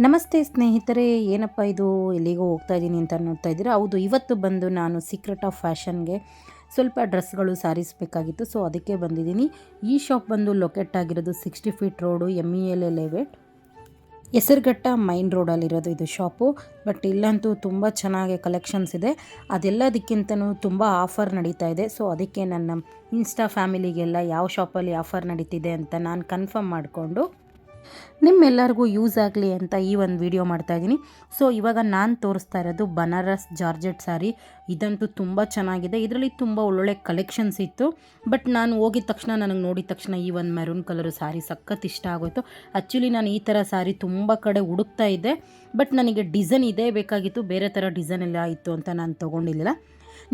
ನಮಸ್ತೆ ಸ್ನೇಹಿತರೆ, ಏನಪ್ಪ ಇದು ಎಲ್ಲಿಗೋ ಹೋಗ್ತಾ ಇದ್ದೀನಿ ಅಂತ ನೋಡ್ತಾ ಇದ್ದೀರಾ. ಹೌದು, ಇವತ್ತು ಬಂದು ನಾನು ಸೀಕ್ರೆಟ್ ಆಫ್ ಫ್ಯಾಷನ್ಗೆ ಸ್ವಲ್ಪ ಡ್ರೆಸ್ಗಳು ಸಾರೀಸ್ ಬೇಕಾಗಿತ್ತು. ಸೊ ಅದಕ್ಕೆ ಬಂದಿದ್ದೀನಿ. ಈ ಶಾಪ್ ಬಂದು ಲೊಕೇಟ್ ಆಗಿರೋದು 60 feet road, MEL 11 Hesaraghatta main ರೋಡಲ್ಲಿರೋದು ಇದು ಶಾಪು. ಬಟ್ ಇಲ್ಲಂತೂ ತುಂಬ ಚೆನ್ನಾಗಿ ಕಲೆಕ್ಷನ್ಸ್ ಇದೆ. ಅದೆಲ್ಲದಕ್ಕಿಂತನೂ ತುಂಬ ಆಫರ್ ನಡೀತಾ ಇದೆ. ಸೊ ಅದಕ್ಕೆ ನನ್ನ ಇನ್ಸ್ಟಾ ಫ್ಯಾಮಿಲಿಗೆಲ್ಲ ಯಾವ ಶಾಪಲ್ಲಿ ಆಫರ್ ನಡೀತಿದೆ ಅಂತ ನಾನು ಕನ್ಫರ್ಮ್ ಮಾಡಿಕೊಂಡು ನಿಮ್ಮೆಲ್ಲರಿಗೂ ಯೂಸ್ ಆಗಲಿ ಅಂತ ಈ ಒಂದು ವಿಡಿಯೋ ಮಾಡ್ತಾಯಿದ್ದೀನಿ. ಸೊ ಇವಾಗ ನಾನು ತೋರಿಸ್ತಾ ಇರೋದು ಬನಾರಸ್ ಜಾರ್ಜೆಟ್ ಸ್ಯಾರಿ. ಇದಂತೂ ತುಂಬ ಚೆನ್ನಾಗಿದೆ. ಇದರಲ್ಲಿ ತುಂಬ ಒಳ್ಳೊಳ್ಳೆ ಕಲೆಕ್ಷನ್ಸ್ ಇತ್ತು. ಬಟ್ ನಾನು ಹೋಗಿದ ತಕ್ಷಣ, ನನಗೆ ನೋಡಿದ ತಕ್ಷಣ ಈ ಒಂದು ಮೆರೂನ್ ಕಲರು ಸ್ಯಾರಿ ಸಖತ್ ಇಷ್ಟ ಆಗೋಯ್ತು. ಆ್ಯಕ್ಚುಲಿ ನಾನು ಈ ಥರ ಸ್ಯಾರಿ ತುಂಬ ಕಡೆ ಹುಡುಕ್ತಾ ಇದ್ದೆ. ಬಟ್ ನನಗೆ ಡಿಸೈನ್ ಇದೇ ಬೇಕಾಗಿತ್ತು, ಬೇರೆ ಥರ ಡಿಸೈನ್ ಎಲ್ಲ ಇತ್ತು ಅಂತ ನಾನು ತೊಗೊಂಡಿಲ್ಲ.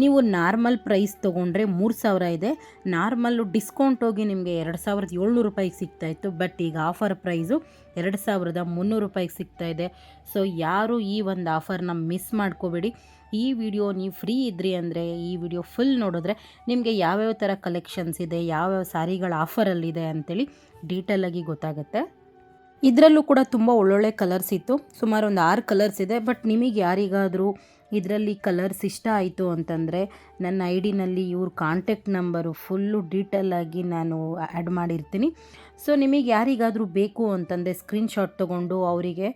ನೀವು ನಾರ್ಮಲ್ ಪ್ರೈಸ್ ತೊಗೊಂಡ್ರೆ 3000 ಇದೆ. ನಾರ್ಮಲ್ಲು ಡಿಸ್ಕೌಂಟ್ ಹೋಗಿ ನಿಮಗೆ 2700 ರೂಪಾಯಿಗೆ ಸಿಗ್ತಾಯಿತ್ತು. ಬಟ್ ಈಗ ಆಫರ್ ಪ್ರೈಸು 2300 ರೂಪಾಯಿಗೆ ಸಿಗ್ತಾಯಿದೆ. ಸೊ ಯಾರು ಈ ಒಂದು ಆಫರ್ನ ಮಿಸ್ ಮಾಡ್ಕೋಬೇಡಿ. ಈ ವಿಡಿಯೋ ನೀವು ಫ್ರೀ ಇದ್ರಿ ಅಂದರೆ ಈ ವಿಡಿಯೋ ಫುಲ್ ನೋಡಿದ್ರೆ ನಿಮಗೆ ಯಾವ್ಯಾವ ಥರ ಕಲೆಕ್ಷನ್ಸ್ ಇದೆ, ಯಾವ್ಯಾವ ಸ್ಯಾರಿಗಳ ಆಫರಲ್ಲಿದೆ ಅಂಥೇಳಿ ಡೀಟೇಲಾಗಿ ಗೊತ್ತಾಗುತ್ತೆ. ಇದರಲ್ಲೂ ಕೂಡ ತುಂಬ ಒಳ್ಳೊಳ್ಳೆ ಕಲರ್ಸ್ ಇತ್ತು. ಸುಮಾರು ಒಂದು 6 ಕಲರ್ಸ್ ಇದೆ. ಬಟ್ ನಿಮಗೆ ಯಾರಿಗಾದರೂ ಇದರಲ್ಲಿ ಕಲರ್ಸ್ ಇಷ್ಟ ಆಯಿತು ಅಂತಂದರೆ ನನ್ನ ಡಿನಲ್ಲಿ ಇವ್ರ ಕಾಂಟ್ಯಾಕ್ಟ್ ನಂಬರು ಫುಲ್ಲು ಡೀಟೇಲಾಗಿ ನಾನು ಆ್ಯಡ್ ಮಾಡಿರ್ತೀನಿ. ಸೊ ನಿಮಗೆ ಯಾರಿಗಾದರೂ ಬೇಕು ಅಂತಂದರೆ ಸ್ಕ್ರೀನ್ಶಾಟ್ ತೊಗೊಂಡು ಅವರಿಗೆ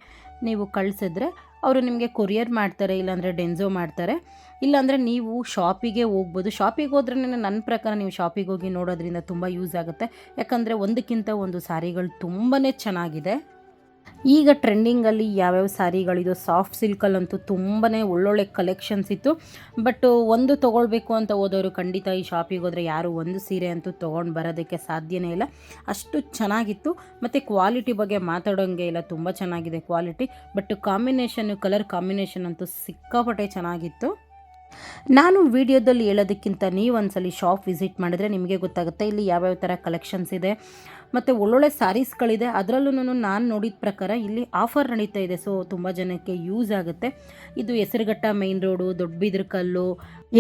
ನೀವು ಕಳಿಸಿದ್ರೆ ಅವರು ನಿಮಗೆ ಕೊರಿಯರ್ ಮಾಡ್ತಾರೆ, ಇಲ್ಲಾಂದರೆ ಡೆನ್ಸೋ ಮಾಡ್ತಾರೆ. ಇಲ್ಲಾಂದರೆ ನೀವು ಶಾಪಿಗೆ ಹೋಗ್ಬೋದು. ಶಾಪಿಗೆ ಹೋದ್ರೇ ನನ್ನ ಪ್ರಕಾರ ನೀವು ಶಾಪಿಗೆ ಹೋಗಿ ನೋಡೋದ್ರಿಂದ ತುಂಬ ಯೂಸ್ ಆಗುತ್ತೆ. ಯಾಕಂದರೆ ಒಂದಕ್ಕಿಂತ ಒಂದು ಸ್ಯಾರಿಗಳು ತುಂಬಾ ಚೆನ್ನಾಗಿದೆ. ಈಗ ಟ್ರೆಂಡಿಂಗಲ್ಲಿ ಯಾವ್ಯಾವ ಸ್ಯಾರಿಗಳಿದು, ಸಾಫ್ಟ್ ಸಿಲ್ಕಲ್ಲಂತೂ ತುಂಬಾ ಒಳ್ಳೊಳ್ಳೆ ಕಲೆಕ್ಷನ್ಸ್ ಇತ್ತು. ಬಟ್ ಒಂದು ತೊಗೊಳ್ಬೇಕು ಅಂತ ಹೋದವರು ಖಂಡಿತ ಈ ಶಾಪಿಗೆ ಹೋದರೆ ಯಾರು ಒಂದು ಸೀರೆ ಅಂತೂ ತೊಗೊಂಡು ಬರೋದಕ್ಕೆ ಸಾಧ್ಯನೇ ಇಲ್ಲ. ಅಷ್ಟು ಚೆನ್ನಾಗಿತ್ತು. ಮತ್ತು ಕ್ವಾಲಿಟಿ ಬಗ್ಗೆ ಮಾತಾಡೋಂಗೆ ಇಲ್ಲ, ತುಂಬ ಚೆನ್ನಾಗಿದೆ quality. But combination, colour combination ಅಂತೂ ಸಿಕ್ಕಾಪಟ್ಟೆ ಚೆನ್ನಾಗಿತ್ತು. ನಾನು ವಿಡಿಯೋದಲ್ಲಿ ಹೇಳೋದಕ್ಕಿಂತ ನೀವು ಒಂದ್ಸಲಿ ಶಾಪ್ ವಿಸಿಟ್ ಮಾಡಿದ್ರೆ ನಿಮಗೆ ಗೊತ್ತಾಗುತ್ತೆ ಇಲ್ಲಿ ಯಾವ್ಯಾವ ಥರ ಕಲೆಕ್ಷನ್ಸ್ ಇದೆ ಮತ್ತು ಒಳ್ಳೊಳ್ಳೆ ಸ್ಯಾರೀಸ್ಗಳಿದೆ. ಅದರಲ್ಲೂ ನಾನು ನೋಡಿದ ಪ್ರಕಾರ ಇಲ್ಲಿ ಆಫರ್ ನಡೀತಾ ಇದೆ. ಸೊ ತುಂಬ ಜನಕ್ಕೆ ಯೂಸ್ ಆಗುತ್ತೆ. ಇದು ಹೆಸರುಘಟ್ಟ ಮೈನ್ ರೋಡು, ದೊಡ್ಡಬಿದ್ರಕಲ್ಲು,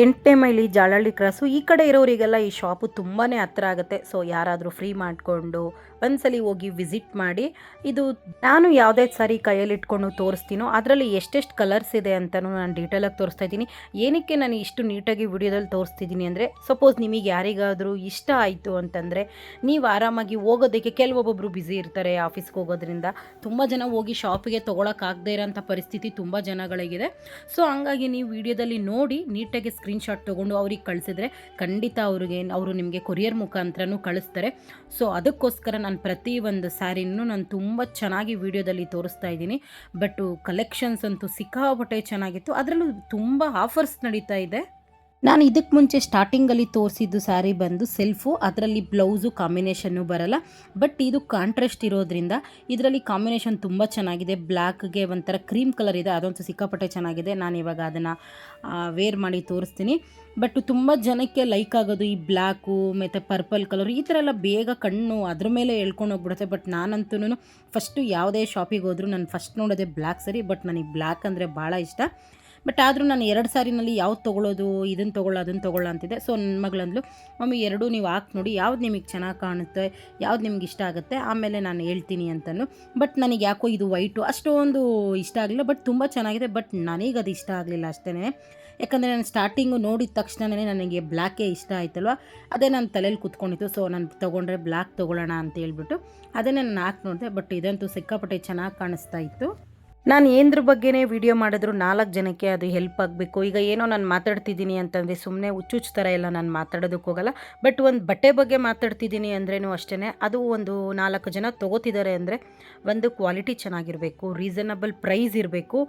8ನೇ ಮೈಲಿ, ಜಾಲಹಳ್ಳಿ ಕ್ರಾಸು, ಈ ಕಡೆ ಇರೋರಿಗೆಲ್ಲ ಈ ಶಾಪು ತುಂಬಾ ಹತ್ತಿರ ಆಗುತ್ತೆ. ಸೊ ಯಾರಾದರೂ ಫ್ರೀ ಮಾಡಿಕೊಂಡು ಒಂದ್ಸಲಿ ಹೋಗಿ ವಿಸಿಟ್ ಮಾಡಿ. ಇದು ನಾನು ಯಾವುದೇ ಸಾರಿ ಕೈಯಲ್ಲಿ ಇಟ್ಕೊಂಡು ತೋರಿಸ್ತೀನೋ ಅದರಲ್ಲಿ ಎಷ್ಟೆಷ್ಟು ಕಲರ್ಸ್ ಇದೆ ಅಂತಲೂ ನಾನು ಡೀಟೇಲಾಗಿ ತೋರಿಸ್ತಾ ಇದ್ದೀನಿ. ಏನಕ್ಕೆ ನಾನು ಇಷ್ಟು ನೀಟಾಗಿ ವಿಡಿಯೋದಲ್ಲಿ ತೋರಿಸ್ತಿದ್ದೀನಿ ಅಂದರೆ, ಸಪೋಸ್ ನಿಮಗೆ ಯಾರಿಗಾದರೂ ಇಷ್ಟ ಆಯಿತು ಅಂತಂದರೆ ನೀವು ಆರಾಮಾಗಿ ಹೋಗೋದಕ್ಕೆ, ಕೆಲವೊಬ್ಬೊಬ್ಬರು ಬ್ಯುಸಿ ಇರ್ತಾರೆ ಆಫೀಸ್ಗೆ ಹೋಗೋದ್ರಿಂದ, ತುಂಬ ಜನ ಹೋಗಿ ಶಾಪಿಗೆ ತೊಗೊಳಕ್ಕಾಗದೇ ಇರೋಂಥ ಪರಿಸ್ಥಿತಿ ತುಂಬ ಜನಗಳಿಗಿದೆ. ಸೊ ಹಂಗಾಗಿ ನೀವು ವಿಡಿಯೋದಲ್ಲಿ ನೋಡಿ ನೀಟಾಗಿ ಸ್ಕ್ರೀನ್ಶಾಟ್ ತೊಗೊಂಡು ಅವ್ರಿಗೆ ಕಳಿಸಿದ್ರೆ ಖಂಡಿತ ಅವರು ನಿಮಗೆ ಕೊರಿಯರ್ ಮುಖಾಂತರನೂ ಕಳಿಸ್ತಾರೆ. ಸೊ ಅದಕ್ಕೋಸ್ಕರ ನಾನು ಪ್ರತಿ ಒಂದು ಸ್ಯಾರಿನೂ ನಾನು ತುಂಬ ಚೆನ್ನಾಗಿ ವಿಡಿಯೋದಲ್ಲಿ ತೋರಿಸ್ತಾ ಇದ್ದೀನಿ. ಬಟ್ ಕಲೆಕ್ಷನ್ಸ್ ಅಂತೂ ಸಿಕ್ಕಾಪಟ್ಟೆ ಚೆನ್ನಾಗಿತ್ತು. ಅದರಲ್ಲೂ ತುಂಬ ಆಫರ್ಸ್ ನಡೀತಾ ಇದೆ. ನಾನು ಇದಕ್ಕೆ ಮುಂಚೆ ಸ್ಟಾರ್ಟಿಂಗಲ್ಲಿ ತೋರಿಸಿದ್ದು ಸ್ಯಾರಿ ಬಂದು ಸೆಲ್ಫು, ಅದರಲ್ಲಿ ಬ್ಲೌಸು ಕಾಂಬಿನೇಷನ್ನು ಬರಲ್ಲ. ಬಟ್ ಇದು ಕಾಂಟ್ರಾಸ್ಟ್ ಇರೋದ್ರಿಂದ ಇದರಲ್ಲಿ ಕಾಂಬಿನೇಷನ್ ತುಂಬ ಚೆನ್ನಾಗಿದೆ. ಬ್ಲ್ಯಾಕ್ಗೆ ಒಂಥರ ಕ್ರೀಮ್ ಕಲರ್ ಇದೆ, ಅದಂತೂ ಸಿಕ್ಕಾಪಟ್ಟೆ ಚೆನ್ನಾಗಿದೆ. ನಾನು ಇವಾಗ ಅದನ್ನು ವೇರ್ ಮಾಡಿ ತೋರಿಸ್ತೀನಿ. ಬಟ್ ತುಂಬ ಜನಕ್ಕೆ ಲೈಕ್ ಆಗೋದು ಈ ಬ್ಲ್ಯಾಕು ಮತ್ತು ಪರ್ಪಲ್ ಕಲರ್, ಈ ಥರ ಎಲ್ಲ ಬೇಗ ಕಣ್ಣು ಅದ್ರ ಮೇಲೆ ಎಳ್ಕೊಂಡು ಹೋಗ್ಬಿಡುತ್ತೆ. ಬಟ್ ನಾನಂತೂ ಫಸ್ಟು ಯಾವುದೇ ಶಾಪಿಗೆ ಹೋದರೂ ನಾನು ಫಸ್ಟ್ ನೋಡೋದೇ ಬ್ಲ್ಯಾಕ್ ಸ್ಯಾರಿ. ಬಟ್ ನನಗೆ ಬ್ಲ್ಯಾಕ್ ಅಂದರೆ ಭಾಳ ಇಷ್ಟ. ಬಟ್ ಆದರೂ ನಾನು 2 ಸ್ಯಾರಿನಲ್ಲಿ ಯಾವ್ದು ತೊಗೊಳ್ಳೋದು, ಇದನ್ನು ತೊಗೊಳ್ಳೋ ಅದನ್ನು ತೊಗೊಳ್ಳೋ ಅಂತಿದ್ದೆ. ಸೊ ನನ್ನ ಮಗಳಂದ್ಲು, ಮಮ್ಮಿ ಎರಡೂ ನೀವು ಹಾಕಿ ನೋಡಿ, ಯಾವ್ದು ನಿಮಗೆ ಚೆನ್ನಾಗಿ ಕಾಣುತ್ತೆ, ಯಾವ್ದು ನಿಮ್ಗೆ ಇಷ್ಟ ಆಗುತ್ತೆ, ಆಮೇಲೆ ನಾನು ಹೇಳ್ತೀನಿ ಅಂತಂದು. ಬಟ್ ನನಗೆ ಯಾಕೋ ಇದು ವೈಟು ಅಷ್ಟೊಂದು ಇಷ್ಟ ಆಗಲಿಲ್ಲ. ಬಟ್ ತುಂಬ ಚೆನ್ನಾಗಿದೆ. ಬಟ್ ನನಗೆ ಅದು ಇಷ್ಟ ಆಗಲಿಲ್ಲ ಅಷ್ಟೇ. ಯಾಕಂದರೆ ನಾನು ಸ್ಟಾರ್ಟಿಂಗು ನೋಡಿದ ತಕ್ಷಣವೇ ನನಗೆ ಬ್ಲ್ಯಾಕೇ ಇಷ್ಟ ಆಯ್ತಲ್ವ, ಅದೇ ನನ್ನ ತಲೆಯಲ್ಲಿ ಕೂತ್ಕೊಂಡಿತ್ತು. ಸೊ ನಾನು ತೊಗೊಂಡ್ರೆ ಬ್ಲ್ಯಾಕ್ ತೊಗೊಳ್ಳೋಣ ಅಂತ ಹೇಳ್ಬಿಟ್ಟು ಅದನ್ನೇ ನಾನು ಹಾಕಿ ನೋಡಿದೆ. ಬಟ್ ಇದಂತೂ ಸಿಕ್ಕಾಪಟ್ಟೆ ಚೆನ್ನಾಗಿ ಕಾಣಿಸ್ತಾ ಇತ್ತು. ನಾನು ಏನದ್ರ ಬಗ್ಗೆನೇ ವಿಡಿಯೋ ಮಾಡಿದ್ರು 4 ಜನಕ್ಕೆ ಅದು ಹೆಲ್ಪ್ ಆಗಬೇಕು. ಈಗ ಏನೋ ನಾನು ಮಾತಾಡ್ತಿದ್ದೀನಿ ಅಂತಂದರೆ ಸುಮ್ಮನೆ ಹುಚ್ಚುಚ್ಚು ಥರ ಎಲ್ಲ ನಾನು ಮಾತಾಡೋದಕ್ಕೆ ಹೋಗಲ್ಲ. ಬಟ್ ಒಂದು ಬಟ್ಟೆ ಬಗ್ಗೆ ಮಾತಾಡ್ತಿದ್ದೀನಿ ಅಂದ್ರೂ ಅಷ್ಟೇ, ಅದು ಒಂದು 4 ಜನ ತೊಗೋತಿದ್ದಾರೆ ಅಂದರೆ ಒಂದು ಕ್ವಾಲಿಟಿ ಚೆನ್ನಾಗಿರಬೇಕು, ರೀಸನಬಲ್ ಪ್ರೈಸ್ ಇರಬೇಕು.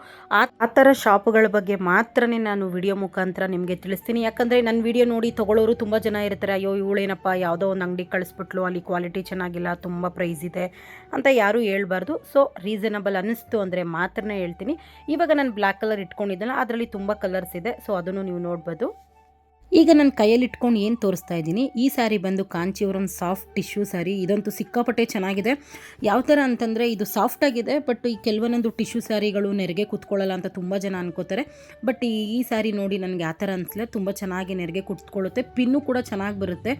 ಆ ಥರ ಶಾಪುಗಳ ಬಗ್ಗೆ ಮಾತ್ರನೇ ನಾನು ವಿಡಿಯೋ ಮುಖಾಂತರ ನಿಮಗೆ ತಿಳಿಸ್ತೀನಿ. ಯಾಕಂದರೆ ನನ್ನ ವಿಡಿಯೋ ನೋಡಿ ತೊಗೊಳ್ಳೋರು ತುಂಬ ಜನ ಇರ್ತಾರೆ. ಅಯ್ಯೋ ಇವಳೇನಪ್ಪ ಯಾವುದೋ ಒಂದು ಅಂಗಡಿ ಕಳಿಸ್ಬಿಟ್ಲು, ಅಲ್ಲಿ ಕ್ವಾಲಿಟಿ ಚೆನ್ನಾಗಿಲ್ಲ, ತುಂಬ ಪ್ರೈಸ್ ಇದೆ ಅಂತ ಯಾರೂ ಹೇಳ್ಬಾರ್ದು. ಸೊ ರೀಸನಬಲ್ ಅನ್ನಿಸ್ತು ಅಂದರೆ ಮಾತ್ರನೇ ಹೇಳ್ತೀನಿ. ಇವಾಗ ನಾನು ಬ್ಲ್ಯಾಕ್ ಕಲರ್ ಇಟ್ಕೊಂಡಿದ್ದಲ್ಲ, ಅದರಲ್ಲಿ ತುಂಬ ಕಲರ್ಸ್ ಇದೆ. ಸೊ ಅದನ್ನು ನೀವು ನೋಡ್ಬೋದು. ಈಗ ನಾನು ಕೈಯಲ್ಲಿ ಇಟ್ಕೊಂಡು ಏನು ತೋರಿಸ್ತಾ ಇದ್ದೀನಿ, ಈ ಸ್ಯಾರಿ ಬಂದು ಕಾಂಚೀವರಂ ಸಾಫ್ಟ್ ಟಿಶ್ಯೂ ಸ್ಯಾರಿ. ಇದಂತೂ ಸಿಕ್ಕಾಪಟ್ಟೆ ಚೆನ್ನಾಗಿದೆ. ಯಾವ ಥರ ಅಂತಂದರೆ ಇದು ಸಾಫ್ಟಾಗಿದೆ. ಬಟ್ ಈ ಕೆಲವೊಂದೊಂದು ಟಿಶ್ಯೂ ಸ್ಯಾರಿಗಳು ನೆರಿಗೆ ಕೂತ್ಕೊಳ್ಳಲ್ಲ ಅಂತ ತುಂಬ ಜನ ಅನ್ಕೋತಾರೆ. ಬಟ್ ಈ ಸ್ಯಾರಿ ನೋಡಿ ನನಗೆ ಆ ಥರ ಅನಿಸಲ್ಲ, ತುಂಬ ಚೆನ್ನಾಗಿ ನೆರಿಗೆ ಕೂತ್ಕೊಳ್ಳುತ್ತೆ. ಪಿನ್ನು ಕೂಡ ಚೆನ್ನಾಗಿ ಬರುತ್ತೆ.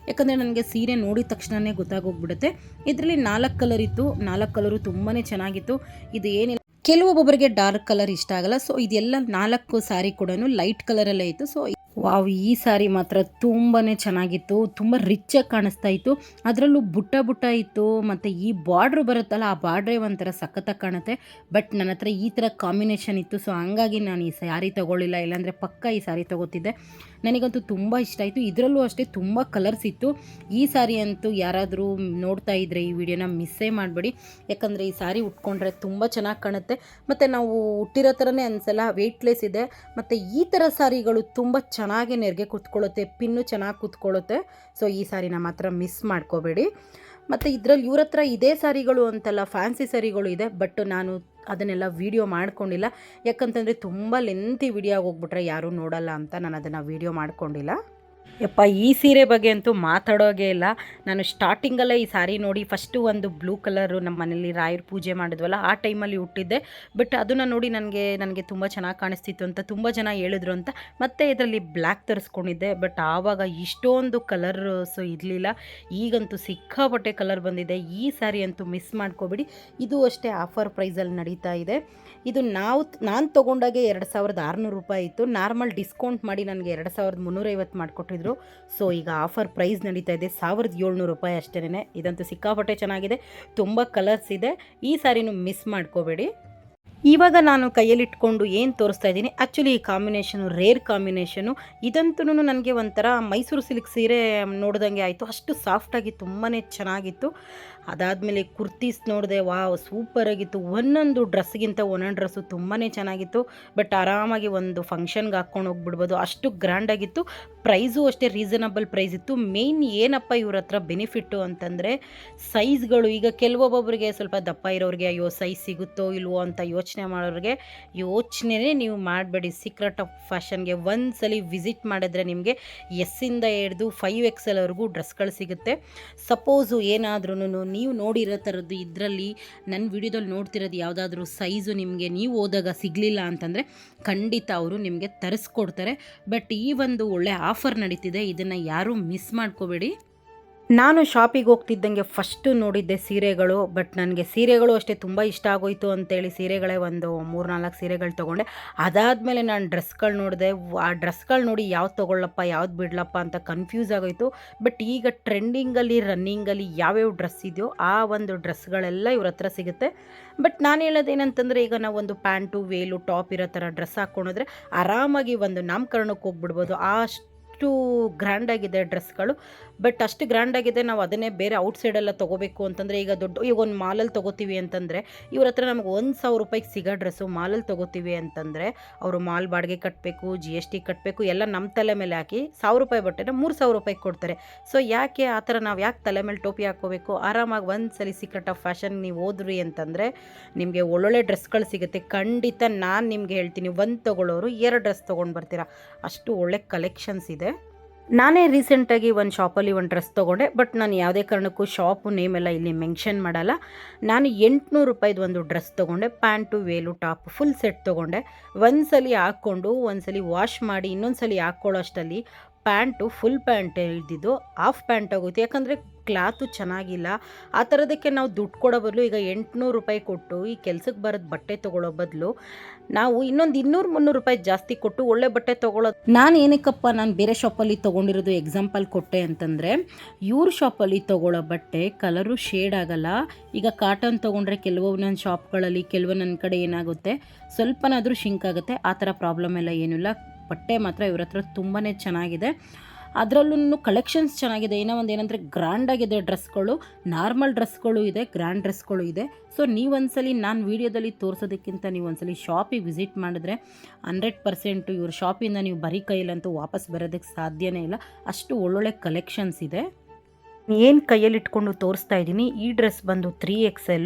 ಯಾಕಂದರೆ ನನಗೆ ಸೀರೆ ನೋಡಿದ ತಕ್ಷಣವೇ ಗೊತ್ತಾಗೋಗ್ಬಿಡುತ್ತೆ. ಇದರಲ್ಲಿ 4 ಕಲರ್ ಇತ್ತು. 4 ಕಲರು ತುಂಬಾ ಚೆನ್ನಾಗಿತ್ತು. ಇದು ಏನಿಲ್ಲ, ಕೆಲವೊಬ್ಬೊಬ್ಬರಿಗೆ ಡಾರ್ಕ್ ಕಲರ್ ಇಷ್ಟ ಆಗಲ್ಲ. ಸೊ ಇದೆಲ್ಲ 4 ಸ್ಯಾರಿ ಕೂಡ ಲೈಟ್ ಕಲರಲ್ಲೇ ಇತ್ತು. ಸೊ ವಾವ್, ಈ ಸ್ಯಾರಿ ಮಾತ್ರ ತುಂಬಾ ಚೆನ್ನಾಗಿತ್ತು, ತುಂಬ ರಿಚ್ಚಾಗಿ ಕಾಣಿಸ್ತಾ ಇತ್ತು. ಅದರಲ್ಲೂ ಬುಟ್ಟ ಬುಟ್ಟ ಇತ್ತು, ಮತ್ತು ಈ ಬಾರ್ಡ್ರ್ ಬರುತ್ತಲ್ಲ, ಆ ಬಾರ್ಡ್ರೇ ಒಂಥರ ಸಖತ್ತಾಗಿ ಕಾಣುತ್ತೆ. ಬಟ್ ನನ್ನ ಹತ್ರ ಈ ಥರ ಕಾಂಬಿನೇಷನ್ ಇತ್ತು, ಸೊ ಹಂಗಾಗಿ ನಾನು ಈ ಸ್ಯಾರಿ ತೊಗೊಳ್ಳಿಲ್ಲ, ಇಲ್ಲಾಂದರೆ ಪಕ್ಕ ಈ ಸ್ಯಾರಿ ತೊಗೋತಿದ್ದೆ. ನನಗಂತೂ ತುಂಬ ಇಷ್ಟ ಆಯಿತು. ಇದರಲ್ಲೂ ಅಷ್ಟೇ ತುಂಬ ಕಲರ್ಸ್ ಇತ್ತು. ಈ ಸ್ಯಾರಿ ಅಂತೂ ಯಾರಾದರೂ ನೋಡ್ತಾ ಇದ್ದರೆ ಈ ವಿಡಿಯೋನ ಮಿಸ್ಸೇ ಮಾಡಬೇಡಿ, ಯಾಕಂದರೆ ಈ ಸ್ಯಾರಿ ಉಟ್ಕೊಂಡ್ರೆ ತುಂಬ ಚೆನ್ನಾಗಿ ಕಾಣುತ್ತೆ, ಮತ್ತು ನಾವು ಉಟ್ಟಿರೋ ಥರನೇ ಅನಿಸಲ್ಲ, ವೆಯ್ಟ್ಲೆಸ್ ಇದೆ. ಮತ್ತು ಈ ಥರ ಸ್ಯಾರಿಗಳು ತುಂಬ ಚೆನ್ನಾಗಿ ನೆರಿಗೆ ಕೂತ್ಕೊಳ್ಳುತ್ತೆ, ಪಿನ್ನು ಚೆನ್ನಾಗಿ ಕೂತ್ಕೊಳ್ಳುತ್ತೆ. ಸೊ ಈ ಸ್ಯಾರಿನ ಮಾತ್ರ ಮಿಸ್ ಮಾಡ್ಕೋಬೇಡಿ. ಮತ್ತು ಇದರಲ್ಲಿ ಇವ್ರ ಹತ್ರ ಇದೇ ಸ್ಯಾರಿಗಳು ಅಂತಲ್ಲ, ಫ್ಯಾನ್ಸಿ ಸ್ಯಾರಿಗಳು ಇದೆ. ಬಟ್ ನಾನು ಅದನ್ನೆಲ್ಲ ವೀಡಿಯೋ ಮಾಡ್ಕೊಂಡಿಲ್ಲ, ಯಾಕಂತಂದರೆ ತುಂಬ ಲೆಂತಿ ವಿಡಿಯೋ ಹೋಗ್ಬಿಟ್ರೆ ಯಾರೂ ನೋಡಲ್ಲ ಅಂತ ನಾನು ಅದನ್ನು ವೀಡಿಯೋ ಮಾಡ್ಕೊಂಡಿಲ್ಲ. ಯಪ್ಪ, ಈ ಸೀರೆ ಬಗ್ಗೆ ಅಂತೂ ಮಾತಾಡೋಗೆ ಇಲ್ಲ. ನಾನು ಸ್ಟಾರ್ಟಿಂಗಲ್ಲೇ ಈ ಸ್ಯಾರಿ ನೋಡಿ ಫಸ್ಟು ಒಂದು ಬ್ಲೂ ಕಲರು ನಮ್ಮ ಮನೇಲಿ ರಾಯರ ಪೂಜೆ ಮಾಡಿದ್ವಲ್ಲ, ಆ ಟೈಮಲ್ಲಿ ಹುಟ್ಟಿದ್ದೆ. ಬಟ್ ಅದನ್ನು ನೋಡಿ ನನಗೆ ತುಂಬ ಚೆನ್ನಾಗಿ ಕಾಣಿಸ್ತಿತ್ತು ಅಂತ ತುಂಬ ಜನ ಹೇಳಿದ್ರು ಅಂತ ಮತ್ತೆ ಇದರಲ್ಲಿ ಬ್ಲ್ಯಾಕ್ ತರಿಸ್ಕೊಂಡಿದ್ದೆ. ಬಟ್ ಆವಾಗ ಇಷ್ಟೊಂದು ಕಲರ್ಸು ಇರಲಿಲ್ಲ. ಈಗಂತೂ ಸಿಕ್ಕಾಪಟ್ಟೆ ಕಲರ್ ಬಂದಿದೆ. ಈ ಸ್ಯಾರಿ ಅಂತೂ ಮಿಸ್ ಮಾಡ್ಕೋಬೇಡಿ. ಇದು ಅಷ್ಟೇ ಆಫರ್ ಪ್ರೈಸಲ್ಲಿ ನಡೀತಾ ಇದೆ. ಇದು ನಾನು ತೊಗೊಂಡಾಗೆ 2600 ರೂಪಾಯಿ ಇತ್ತು. ನಾರ್ಮಲ್ ಡಿಸ್ಕೌಂಟ್ ಮಾಡಿ ನನಗೆ 2350 ಮಾಡಿಕೊಟ್ಟಿದ್ರು. ಸೊ ಈಗ ಆಫರ್ ಪ್ರೈಸ್ ನಡೀತಾ ಇದೆ 1700 ರೂಪಾಯಿ ಅಷ್ಟೇ. ಇದಂತೂ ಸಿಕ್ಕಾಪಟ್ಟೆ ಚೆನ್ನಾಗಿದೆ, ತುಂಬ ಕಲರ್ಸ್ ಇದೆ. ಈ ಸ್ಯಾರಿನೂ ಮಿಸ್ ಮಾಡ್ಕೋಬೇಡಿ. ಇವಾಗ ನಾನು ಕೈಯಲ್ಲಿಟ್ಕೊಂಡು ಏನು ತೋರಿಸ್ತಾ ಇದ್ದೀನಿ, ಆ್ಯಕ್ಚುಲಿ ಈ ಕಾಂಬಿನೇಷನು ರೇರ್ ಕಾಂಬಿನೇಷನು. ಇದಂತೂ ನನಗೆ ಒಂಥರ ಮೈಸೂರು ಸಿಲ್ಕ್ ಸೀರೆ ನೋಡ್ದಂಗೆ ಆಯಿತು, ಅಷ್ಟು ಸಾಫ್ಟಾಗಿ ತುಂಬಾ ಚೆನ್ನಾಗಿತ್ತು. ಅದಾದಮೇಲೆ ಕುರ್ತೀಸ್ ನೋಡಿದೆ, ವಾವ್ ಸೂಪರಾಗಿತ್ತು. ಒಂದೊಂದು ಡ್ರೆಸ್ಗಿಂತ ಒಂದೊಂದು ಡ್ರೆಸ್ಸು ತುಂಬಾ ಚೆನ್ನಾಗಿತ್ತು. ಬಟ್ ಆರಾಮಾಗಿ ಒಂದು ಫಂಕ್ಷನ್ಗೆ ಹಾಕ್ಕೊಂಡು ಹೋಗ್ಬಿಡ್ಬೋದು, ಅಷ್ಟು ಗ್ರ್ಯಾಂಡಾಗಿತ್ತು. ಪ್ರೈಸು ಅಷ್ಟೇ ರೀಸನಬಲ್ ಪ್ರೈಸ್ ಇತ್ತು. ಮೇಯ್ನ್ ಏನಪ್ಪ ಇವ್ರ ಹತ್ರ ಬೆನಿಫಿಟ್ಟು ಅಂತಂದರೆ ಸೈಜ್ಗಳು. ಈಗ ಕೆಲವೊಬ್ಬೊಬ್ಬರಿಗೆ ಸ್ವಲ್ಪ ದಪ್ಪ ಇರೋರಿಗೆ ಅಯ್ಯೋ ಸೈಜ್ ಸಿಗುತ್ತೋ ಇಲ್ವೋ ಅಂತ ಯೋಚನೆ ಮಾಡೋರಿಗೆ ಯೋಚನೆ ನೀವು ಮಾಡಬೇಡಿ. ಸೀಕ್ರೆಟ್ ಆಫ್ ಫ್ಯಾಷನ್ಗೆ ಒಂದ್ಸಲಿ ವಿಸಿಟ್ ಮಾಡಿದ್ರೆ ನಿಮಗೆ ಎಸ್ಸಿಂದ ಹಿಡಿದು 5XL ಡ್ರೆಸ್ಗಳು ಸಿಗುತ್ತೆ. ಸಪೋಸು ಏನಾದ್ರೂ ನೀವು ನೋಡಿರೋ ಥರದ್ದು ಇದರಲ್ಲಿ ನನ್ನ ವಿಡಿಯೋದಲ್ಲಿ ನೋಡ್ತಿರೋದು ಯಾವುದಾದ್ರೂ ಸೈಜು ನಿಮಗೆ ನೀವು ಹೋದಾಗ ಸಿಗಲಿಲ್ಲ ಅಂತಂದರೆ ಖಂಡಿತ ಅವರು ನಿಮಗೆ ತರಿಸ್ಕೊಡ್ತಾರೆ. ಬಟ್ ಈ ಒಂದು ಒಳ್ಳೆ ಆಫರ್ ನಡೀತಿದೆ, ಇದನ್ನು ಯಾರೂ ಮಿಸ್ ಮಾಡ್ಕೋಬೇಡಿ. ನಾನು ಶಾಪಿಗೆ ಹೋಗ್ತಿದ್ದಂಗೆ ಫಸ್ಟು ನೋಡಿದ್ದೆ ಸೀರೆಗಳು. ಬಟ್ ನನಗೆ ಸೀರೆಗಳು ಅಷ್ಟೇ ತುಂಬ ಇಷ್ಟ ಆಗೋಯಿತು ಅಂತೇಳಿ ಸೀರೆಗಳೇ ಒಂದು 3-4 ಸೀರೆಗಳು ತೊಗೊಂಡೆ. ಅದಾದಮೇಲೆ ನಾನು ಡ್ರೆಸ್ಗಳು ನೋಡಿದೆ. ಆ ಡ್ರೆಸ್ಗಳು ನೋಡಿ ಯಾವ್ದು ತೊಗೊಳ್ಳಪ್ಪ ಯಾವ್ದು ಬಿಡಲಪ್ಪ ಅಂತ ಕನ್ಫ್ಯೂಸ್ ಆಗೋಯಿತು. ಬಟ್ ಈಗ ಟ್ರೆಂಡಿಂಗಲ್ಲಿ ರನ್ನಿಂಗಲ್ಲಿ ಯಾವ್ಯಾವ ಡ್ರೆಸ್ ಇದೆಯೋ ಆ ಒಂದು ಡ್ರೆಸ್ಗಳೆಲ್ಲ ಇವ್ರ ಹತ್ರ ಸಿಗುತ್ತೆ. ಬಟ್ ನಾನು ಹೇಳೋದೇನಂತಂದರೆ, ಈಗ ನಾವು ಒಂದು ಪ್ಯಾಂಟು ವೇಲು ಟಾಪ್ ಇರೋ ಥರ ಡ್ರೆಸ್ ಹಾಕ್ಕೊಂಡ್ರೆ ಆರಾಮಾಗಿ ಒಂದು ನಾಮಕರಣಕ್ಕೆ ಹೋಗ್ಬಿಡ್ಬೋದು. ಅಷ್ಟು ಗ್ರ್ಯಾಂಡಾಗಿದೆ ಡ್ರೆಸ್ಗಳು. ಬಟ್ ಅಷ್ಟು ಗ್ರ್ಯಾಂಡಾಗಿದೆ, ನಾವು ಅದನ್ನೇ ಬೇರೆ ಔಟ್ಸೈಡೆಲ್ಲ ತೊಗೋಬೇಕು ಅಂತಂದರೆ ಈಗ ಈಗ ಒಂದು ಮಾಲಲ್ಲಿ ತೊಗೋತೀವಿ ಅಂತಂದರೆ ಇವ್ರ ಹತ್ರ ನಮಗೆ 1000 ರೂಪಾಯಿಗೆ ಸಿಗೋ ಡ್ರೆಸ್ಸು ಮಾಲಲ್ಲಿ ತೊಗೋತೀವಿ ಅಂತಂದರೆ ಅವರು ಮಾಲ್ ಬಾಡಿಗೆ ಕಟ್ಟಬೇಕು, GST ಕಟ್ಟಬೇಕು, ಎಲ್ಲ ನಮ್ಮ ತಲೆ ಮೇಲೆ ಹಾಕಿ 1000 ರೂಪಾಯಿ ಬಟ್ಟೆನ 3000 ರೂಪಾಯಿಗೆ ಕೊಡ್ತಾರೆ. ಸೊ ಯಾಕೆ ಆ ಥರ ನಾವು ಯಾಕೆ ತಲೆ ಮೇಲೆ ಟೋಪಿ ಹಾಕ್ಕೋಬೇಕು? ಆರಾಮಾಗಿ ಒಂದ್ಸಲಿ ಸೀಕ್ರೆಟ್ ಆಫ್ ಫ್ಯಾಷನ್ ನೀವು ಹೋದ್ರಿ ಅಂತಂದರೆ ನಿಮಗೆ ಒಳ್ಳೊಳ್ಳೆ ಡ್ರೆಸ್ಗಳು ಸಿಗುತ್ತೆ. ಖಂಡಿತ ನಾನು ನಿಮಗೆ ಹೇಳ್ತೀನಿ, ಒಂದು ತೊಗೊಳ್ಳೋರು 2 ಡ್ರೆಸ್ ತೊಗೊಂಡು ಬರ್ತೀರಾ, ಅಷ್ಟು ಒಳ್ಳೆ ಕಲೆಕ್ಷನ್ಸ್ ಇದೆ. ನಾನೇ ರೀಸೆಂಟಾಗಿ ಒಂದು ಶಾಪಲ್ಲಿ ಒಂದು ಡ್ರೆಸ್ ತೊಗೊಂಡೆ. ಬಟ್ ನಾನು ಯಾವುದೇ ಕಾರಣಕ್ಕೂ ಶಾಪು ನೇಮೆಲ್ಲ ಇಲ್ಲಿ ಮೆನ್ಷನ್ ಮಾಡಲ್ಲ. ನಾನು 800 ರೂಪಾಯಿದು ಒಂದು ಡ್ರೆಸ್ ತೊಗೊಂಡೆ, pant Velu top full set ತೊಗೊಂಡೆ. ಒಂದ್ಸಲಿ ಹಾಕ್ಕೊಂಡು ಒಂದ್ಸಲಿ ವಾಶ್ ಮಾಡಿ ಇನ್ನೊಂದು ಸಲ ಹಾಕ್ಕೊಳ್ಳೋ ಅಷ್ಟಲ್ಲಿ ಪ್ಯಾಂಟು ಫುಲ್ ಪ್ಯಾಂಟ್ ಇದ್ದಿದ್ದು ಹಾಫ್ ಪ್ಯಾಂಟ್ ಆಗೋಯ್ತು. ಯಾಕಂದರೆ ಕ್ಲಾತು ಚೆನ್ನಾಗಿಲ್ಲ. ಆ ಥರದಕ್ಕೆ ನಾವು ದುಡ್ಡು ಕೊಡೋ ಬದಲು ಈಗ 800 ರೂಪಾಯಿ ಕೊಟ್ಟು ಈ ಕೆಲಸಕ್ಕೆ ಬರೋದು ಬಟ್ಟೆ ತೊಗೊಳ್ಳೋ ಬದಲು ನಾವು ಇನ್ನೊಂದು 200-300 ರೂಪಾಯಿ ಜಾಸ್ತಿ ಕೊಟ್ಟು ಒಳ್ಳೆ ಬಟ್ಟೆ ತೊಗೊಳ್ಳೋದು. ನಾನು ಏನಕ್ಕಪ್ಪ ನಾನು ಬೇರೆ ಶಾಪಲ್ಲಿ ತೊಗೊಂಡಿರೋದು ಎಕ್ಸಾಂಪಲ್ ಕೊಟ್ಟೆ ಅಂತಂದರೆ, ಇವ್ರ ಶಾಪಲ್ಲಿ ತೊಗೊಳ್ಳೋ ಬಟ್ಟೆ ಕಲರು ಶೇಡ್ ಆಗಲ್ಲ. ಈಗ ಕಾಟನ್ ತೊಗೊಂಡ್ರೆ ಕೆಲವೊಂದೊಂದು ಶಾಪ್ಗಳಲ್ಲಿ ಕೆಲವೊಂದೊಂದು ಕಡೆ ಏನಾಗುತ್ತೆ ಸ್ವಲ್ಪನಾದರೂ ಶಿಂಕ್ ಆಗುತ್ತೆ. ಆ ಥರ ಪ್ರಾಬ್ಲಮ್ ಎಲ್ಲ ಏನಿಲ್ಲ. ಬಟ್ಟೆ ಮಾತ್ರ ಇವ್ರ ಹತ್ರ ತುಂಬಾ ಚೆನ್ನಾಗಿದೆ. ಅದರಲ್ಲೂ ಕಲೆಕ್ಷನ್ಸ್ ಚೆನ್ನಾಗಿದೆ. ಏನೋ ಒಂದು ಏನಂದರೆ ಗ್ರ್ಯಾಂಡಾಗಿದೆ ಡ್ರೆಸ್ಗಳು, ನಾರ್ಮಲ್ ಡ್ರೆಸ್ಗಳು ಇದೆ, ಗ್ರ್ಯಾಂಡ್ ಡ್ರೆಸ್ಗಳು ಇದೆ. ಸೊ ನೀವೊಂದ್ಸಲಿ ನಾನು ವೀಡಿಯೋದಲ್ಲಿ ತೋರಿಸೋದಕ್ಕಿಂತ ನೀವು ಒಂದ್ಸಲಿ ಶಾಪಿಗೆ ವಿಸಿಟ್ ಮಾಡಿದ್ರೆ 100% ಇವ್ರ ಶಾಪಿಂದ ನೀವು ಬರೀ ಕೈಯಲ್ಲಂತೂ ವಾಪಸ್ ಬರೋದಕ್ಕೆ ಸಾಧ್ಯನೇ ಇಲ್ಲ. ಅಷ್ಟು ಒಳ್ಳೊಳ್ಳೆ ಕಲೆಕ್ಷನ್ಸ್ ಇದೆ. ಏನು ಕೈಯಲ್ಲಿ ಇಟ್ಕೊಂಡು ತೋರಿಸ್ತಾ ಇದ್ದೀನಿ, ಈ ಡ್ರೆಸ್ ಬಂದು 3XL.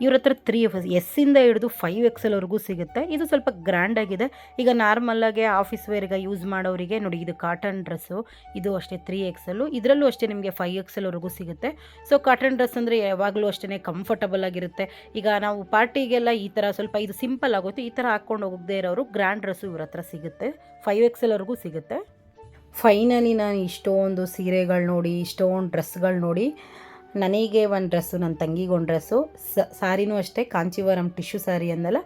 ಇವ್ರ ಹತ್ರ 3S ಹಿಡಿದು 5XL ಸಿಗುತ್ತೆ. ಇದು ಸ್ವಲ್ಪ ಗ್ರ್ಯಾಂಡಾಗಿದೆ. ಈಗ ನಾರ್ಮಲ್ಲಾಗಿ ಆಫೀಸ್ ವೇರ್ಗೆ ಯೂಸ್ ಮಾಡೋರಿಗೆ ನೋಡಿ, ಇದು ಕಾಟನ್ ಡ್ರೆಸ್ಸು, ಇದು ಅಷ್ಟೇ 3XL. ಇದರಲ್ಲೂ ಅಷ್ಟೇ ನಿಮಗೆ 5XL ಸಿಗುತ್ತೆ. ಸೊ ಕಾಟನ್ ಡ್ರೆಸ್ ಅಂದರೆ ಯಾವಾಗಲೂ ಅಷ್ಟೇ ಕಂಫರ್ಟಬಲ್ ಆಗಿರುತ್ತೆ. ಈಗ ನಾವು ಪಾರ್ಟಿಗೆಲ್ಲ ಈ ಥರ ಸ್ವಲ್ಪ ಇದು ಸಿಂಪಲ್ ಆಗುತ್ತೆ, ಈ ಥರ ಹಾಕ್ಕೊಂಡು ಹೋಗದೇ ಇರೋರು ಗ್ರ್ಯಾಂಡ್ ಡ್ರೆಸ್ಸು ಇವ್ರ ಹತ್ರ ಸಿಗುತ್ತೆ, 5XL ಸಿಗುತ್ತೆ. ಫೈನಲಿ ನಾನು ಇಷ್ಟೊಂದು ಸೀರೆಗಳು ನೋಡಿ, ಇಷ್ಟೊಂದು ಡ್ರೆಸ್ಗಳು ನೋಡಿ ನನಗೆ ಒಂದು ಡ್ರೆಸ್ಸು, ನನ್ನ ತಂಗಿಗೆ ಒಂದು ಡ್ರೆಸ್ಸು, ಸಾರಿನೂ ಅಷ್ಟೇ ಕಾಂಚೀವರಂ ಟಿಶ್ಯೂ ಸಾರಿ ಅಂದಲ್ಲ,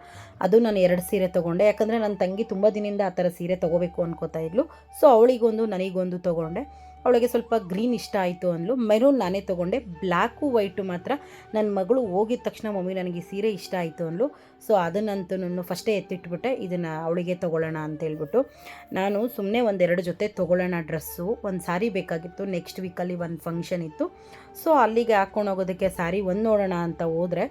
ಅದು ನಾನು 2 ಸೀರೆ ತೊಗೊಂಡೆ. ಯಾಕಂದರೆ ನನ್ನ ತಂಗಿ ತುಂಬ ದಿನದಿಂದ ಆ ಥರ ಸೀರೆ ತೊಗೋಬೇಕು ಅನ್ಕೋತಾ ಇದ್ಲು. ಸೊ ಅವಳಿಗೊಂದು ನನಗೊಂದು ತೊಗೊಂಡೆ. ಅವಳಿಗೆ ಸ್ವಲ್ಪ ಗ್ರೀನ್ ಇಷ್ಟ ಆಯಿತು ಅಂದ್ಲು, ಮೆರೂನ್ ನಾನೇ ತೊಗೊಂಡೆ. ಬ್ಲ್ಯಾಕು ವೈಟು ಮಾತ್ರ ನನ್ನ ಮಗಳು ಹೋಗಿದ ತಕ್ಷಣ ಮಮ್ಮಿ ನನಗೆ ಈ ಸೀರೆ ಇಷ್ಟ ಆಯಿತು ಅಂದ್ಲು. ಸೊ ಅದನ್ನಂತೂ ನಾನು ಫಸ್ಟೇ ಎತ್ತಿಟ್ಬಿಟ್ಟೆ, ಇದನ್ನು ಅವಳಿಗೆ ತೊಗೊಳ್ಳೋಣ ಅಂತೇಳ್ಬಿಟ್ಟು. ನಾನು ಸುಮ್ಮನೆ 1-2 ಜೊತೆ ತೊಗೊಳ್ಳೋಣ ಡ್ರೆಸ್ಸು, ಒಂದು ಸಾರಿ ಬೇಕಾಗಿತ್ತು. ನೆಕ್ಸ್ಟ್ ವೀಕಲ್ಲಿ ಒಂದು ಫಂಕ್ಷನ್ ಇತ್ತು. ಸೊ ಅಲ್ಲಿಗೆ ಹಾಕ್ಕೊಂಡು ಹೋಗೋದಕ್ಕೆ ಸ್ಯಾರಿ ಒಂದು ನೋಡೋಣ ಅಂತ ಹೋದರೆ,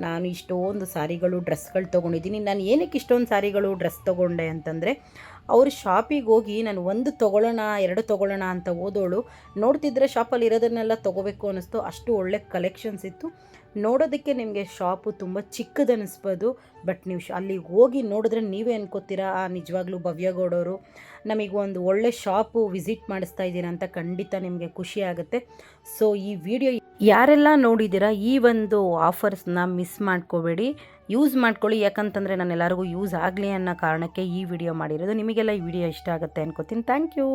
ನಾನು ಇಷ್ಟೊಂದು ಸಾರಿಗಳು ಡ್ರೆಸ್ಗಳು ತೊಗೊಂಡಿದ್ದೀನಿ. ನಾನು ಏನಕ್ಕೆ ಇಷ್ಟೊಂದು ಸಾರಿಗಳು ಡ್ರೆಸ್ ತೊಗೊಂಡೆ ಅಂತಂದರೆ, ಅವ್ರ ಶಾಪಿಗೆ ಹೋಗಿ ನಾನು 1 ತೊಗೊಳ್ಳೋಣ 2 ತೊಗೊಳ್ಳೋಣ ಅಂತ ಹೋದೋಳು, ನೋಡ್ತಿದ್ರೆ ಶಾಪಲ್ಲಿ ಇರೋದನ್ನೆಲ್ಲ ತೊಗೋಬೇಕು ಅನ್ನಿಸ್ತು. ಅಷ್ಟು ಒಳ್ಳೆ ಕಲೆಕ್ಷನ್ಸ್ ಇತ್ತು. ನೋಡೋದಕ್ಕೆ ನಿಮಗೆ ಶಾಪು ತುಂಬ ಚಿಕ್ಕದನ್ನಿಸ್ಬೋದು, ಬಟ್ ನೀವು ಅಲ್ಲಿಗೆ ಹೋಗಿ ನೋಡಿದ್ರೆ ನೀವೇ ಅನ್ಕೋತೀರಾ ನಿಜವಾಗ್ಲೂ ಭವ್ಯಗೌಡವರು ನಮಗೆ ಒಂದು ಒಳ್ಳೆ ಶಾಪು ವಿಸಿಟ್ ಮಾಡಿಸ್ತಾ ಇದ್ದೀರಾ ಅಂತ ಖಂಡಿತ ನಿಮಗೆ ಖುಷಿ ಆಗುತ್ತೆ. ಸೊ ಈ ವಿಡಿಯೋ ಯಾರೆಲ್ಲ ನೋಡಿದ್ದೀರಾ ಈ ಒಂದು ಆಫರ್ಸ್ನ ಮಿಸ್ ಮಾಡ್ಕೋಬೇಡಿ, ಯೂಸ್ ಮಾಡ್ಕೊಳ್ಳಿ. ಯಾಕಂತಂದರೆ ನಾನು ಎಲ್ಲರಿಗೂ ಯೂಸ್ ಆಗಲಿ ಅನ್ನೋ ಕಾರಣಕ್ಕೆ ಈ ವಿಡಿಯೋ ಮಾಡಿರೋದು. ನಿಮಗೆಲ್ಲ ಈ ವಿಡಿಯೋ ಇಷ್ಟ ಆಗುತ್ತೆ ಅನ್ಕೋತೀನಿ. Thank you.